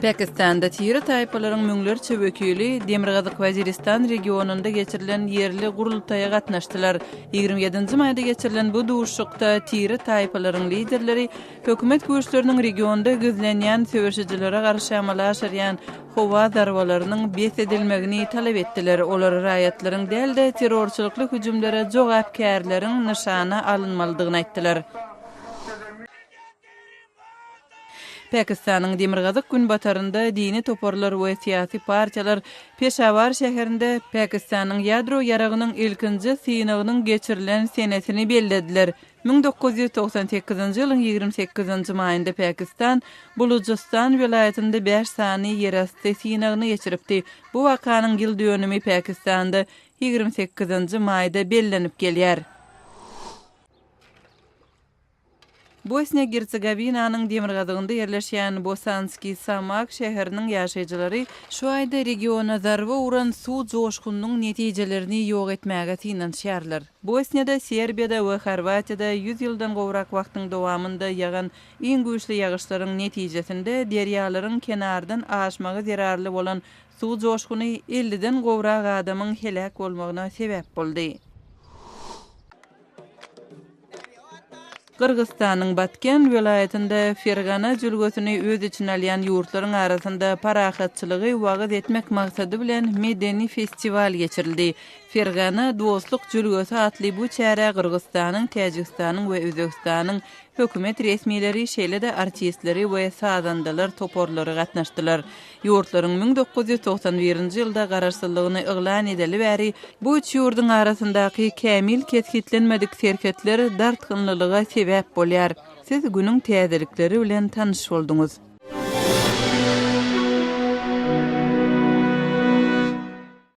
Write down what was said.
Pakistanda tiri taypalaryň müňlerçe wekili Demirgazyk Waziristan regionunda geçirilen yerli gurultaya gatnaşdylar. 27-nji maýda geçirilen bu duşukda tiri taypalaryň liderleri hökümet güýçleriniň regionda gözlenýän söwüşçilere garşy amala aşyrýan howa zarwalarynyň besedilmegini talap etdiler. Olar raýatlaryň dälde terrorçylykly hüjümlere jogapkärleriň nyşana alynmalydygyny aýtdylar. Pakistanyň Demirgazyk gün batarynda dini toporlar we syýasy partiýalar Peshawar şäherinde Pakistanyň ýadro ýaragynyň ilkinji synagynyň geçirilen senetini bellediler. 1998-nji ýylyň 28-nji maýynda Pakistan Bulujistan vilayatynda 5 sany ýerasty synagyny geçiripdi. Bu wakanyň ýyl dönümi Pakistanda 28-nji maýda bellenip gelýär. Bosnia-Hersegovinanyň Demirgazygynda ýerleşýän Bosanski Samak şäheriniň ýaşaýjylary şu aýda regiona zarba uran suw joşkunynyň netijelerini ýok etmäge synanýarlar. Bosniýada, Serbiýada we Horwatiýada 100 ýyldan gowrak wagtyň dowamında ýagan iň güýçli ýagyşlaryň netijesinde derýalaryň kenardan aşmagy zerarly bolan suw joşkuny 50-den gowrak adamyň helak bolmagyna sebäp boldy. Kırgızstanyň Batken vilayetinde Fergana jülgösini öz içine alýan ýurtlaryň arasynda parahatçylygy wagt etmek maksady bilen medeni festival geçirildi. Fergana dostluk jülgösi atly bu çäre Kırgızstanyň, Täjikistanyň we Özbekistanyň hökümet resmileri, şeýle-de artistleri we sazandalar toporlary gatnaşdylar. Ýurtlaryň 1991-nji ýylda garaşsyzlygyny eglan edeli bäri bu üç ýurduň arasyndaky kämil keskitlenmedik serketler dartgynlylyga sebäp bolýar. Siz günüň täzelikleri bilen tanyş bolduňuz.